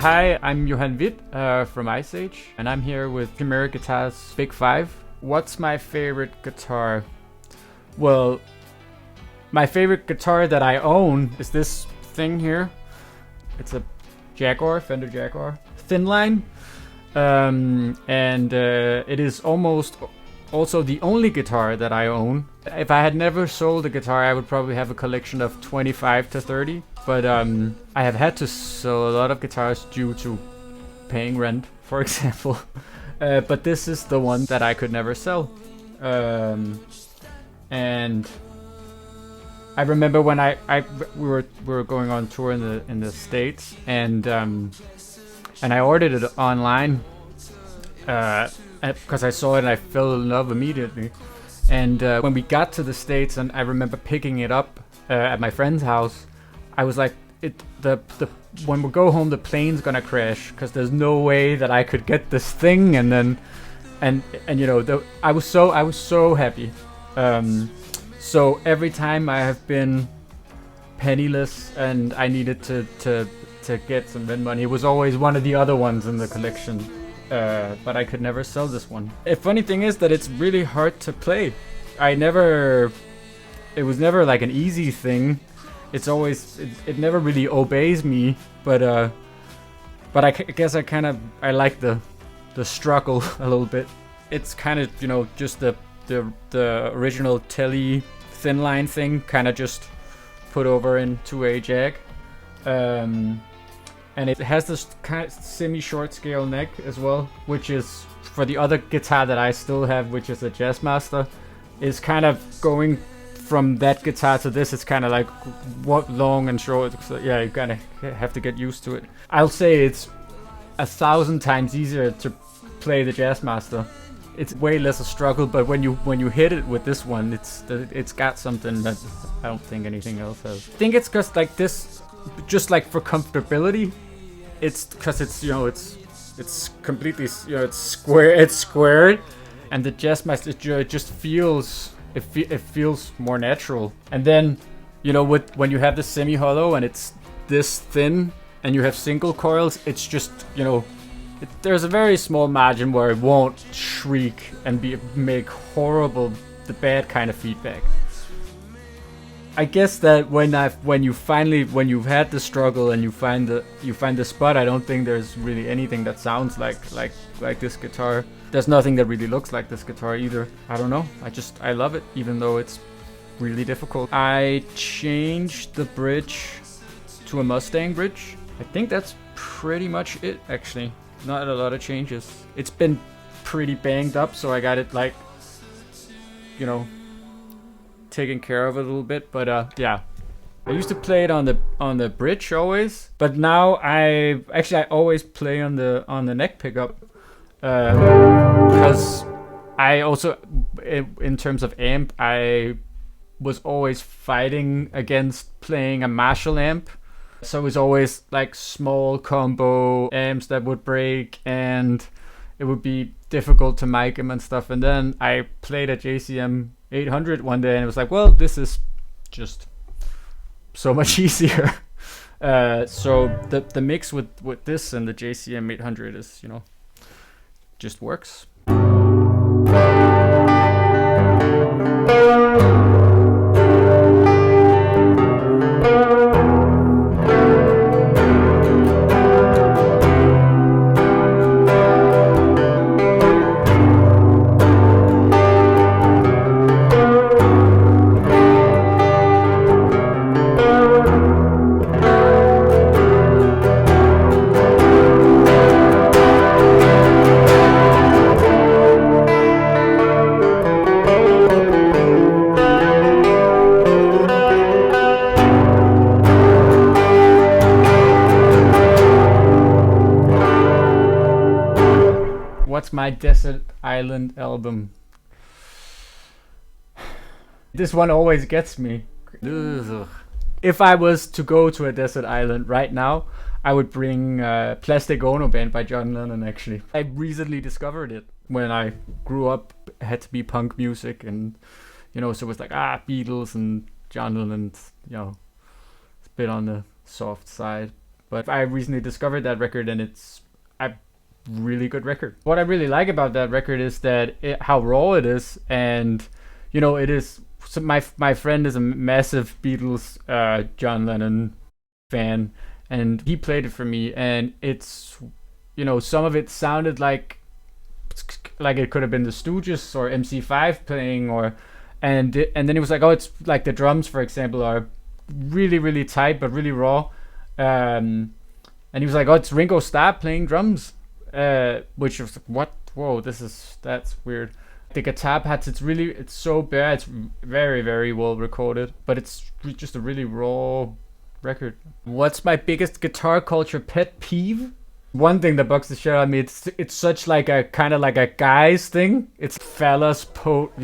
Hi, I'm Johan Wieth from Iceage, and I'm here with Chimera Guitar's Big Five. What's my favorite guitar? Well, my favorite guitar that I own is this thing here. It's a Jaguar, Fender Jaguar, thin line, and it is almost also the only guitar that I own. If I had never sold a guitar, I would probably have a collection of 25 to 30. But I have had to sell a lot of guitars due to paying rent, for example. But this is the one that I could never sell. And I remember when we were going on tour in the States, and I ordered it online because I saw it and I fell in love immediately. And when we got to the States, and I remember picking it up at my friend's house, I was like, when we go home, the plane's gonna crash because there's no way that I could get this thing. And then, and you know, I was so happy. So every time I have been penniless and I needed to get some rent money, it was always one of the other ones in the collection. But I could never sell this one. The funny thing is that it's really hard to play. It was never like an easy thing. It's always, it never really obeys me, but I guess I like the struggle a little bit. It's kind of, you know, just the original Telly thin line thing, kind of just put over into a Jag. And it has this kind of semi-short scale neck as well, which is, for the other guitar that I still have, which is a Jazzmaster, is kind of going from that guitar to this. It's kind of like what long and short. So yeah, you kind of have to get used to it. I'll say it's 1,000 times easier to play the Jazzmaster. It's way less a struggle, but when you hit it with this one, it's got something that I don't think anything else has. I think it's because like this, just like for comfortability, it's because it's, you know, it's completely, you know, it's squared, and the Jazzmaster, it just feels. It feels more natural. And then, you know, when you have the semi-hollow and it's this thin and you have single coils, it's just, you know, there's a very small margin where it won't shriek and make horrible, the bad kind of feedback. I guess that when you've had the struggle and you find the spot, I don't think there's really anything that sounds like this guitar. There's nothing that really looks like this guitar either. I don't know. I love it, even though it's really difficult. I changed the bridge to a Mustang bridge. I think that's pretty much it, actually. Not a lot of changes. It's been pretty banged up, so I got it, like, you know, taken care of a little bit. But yeah, I used to play it on the bridge always, but now I always play on the neck pickup. Because I also, in terms of amp, I was always fighting against playing a Marshall amp. So it was always like small combo amps that would break, and it would be difficult to mic them and stuff. And then I played a JCM 800 one day, and it was like, well, this is just so much easier. So the mix with this and the JCM 800 is, you know, just works. What's my desert island album? This one always gets me. Ugh. If I was to go to a desert island right now, I would bring Plastic Ono Band by John Lennon, actually. I recently discovered it. When I grew up, it had to be punk music, and, you know, so it was like, Beatles and John Lennon, you know, it's a bit on the soft side. but I recently discovered that record, and it's a really good record. What I really like about that record is that how raw it is, and you know, it is. So my friend is a massive Beatles, John Lennon fan, and he played it for me, and it's, you know, some of it sounded like it could have been the Stooges or MC5 playing, or and then he was like, oh, it's like the drums, for example, are really, really tight but really raw, and he was like, oh, it's Ringo Starr playing drums, which was what? Whoa, that's weird. The guitar pads, it's so bare, it's very, very well recorded, but it's just a really raw record. What's my biggest guitar culture pet peeve? One thing that bugs the shit out of me, it's such like a kind of like a guy's thing. It's fellas thing,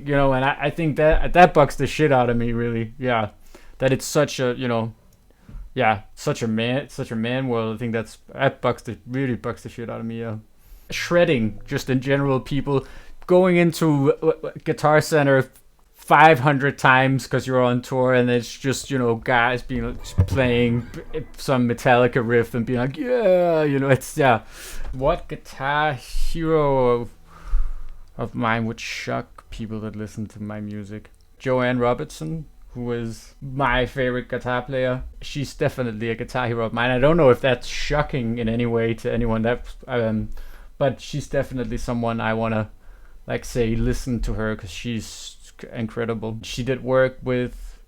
you know, and I think that bugs the shit out of me, really. Yeah, that it's such a, you know, yeah, such a man world. I think that really bugs the shit out of me. Yeah, shredding just in general, people going into Guitar Center 500 times because you're on tour, and it's just, you know, guys playing some Metallica riff and being like, yeah, you know, it's, yeah. What guitar hero of mine would shock people that listen to my music? Johan Robertson, who is my favorite guitar player. She's definitely a guitar hero of mine. I don't know if that's shocking in any way to anyone, but she's definitely someone I want to, like, say, listen to her, because she's incredible. She did work with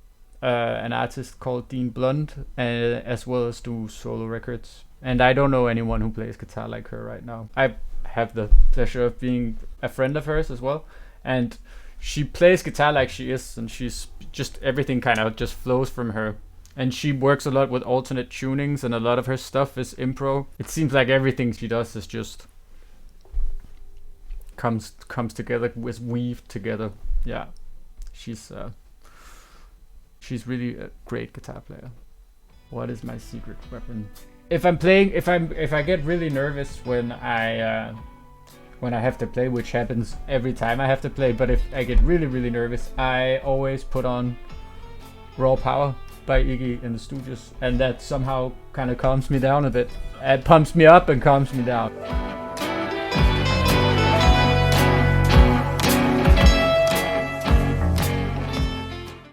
an artist called Dane Blunt, as well as do solo records. And I don't know anyone who plays guitar like her right now. I have the pleasure of being a friend of hers as well, and she plays guitar like she is, and she's just, everything kind of just flows from her. And she works a lot with alternate tunings, and a lot of her stuff is improv. It seems like everything she does is just comes together, with weaved together. Yeah, she's really a great guitar player. What is my secret weapon? If I get really nervous when I have to play, which happens every time I have to play, but if I get really, really nervous, I always put on Raw Power by Iggy and the Stooges, and that somehow kind of calms me down a bit. It pumps me up and calms me down.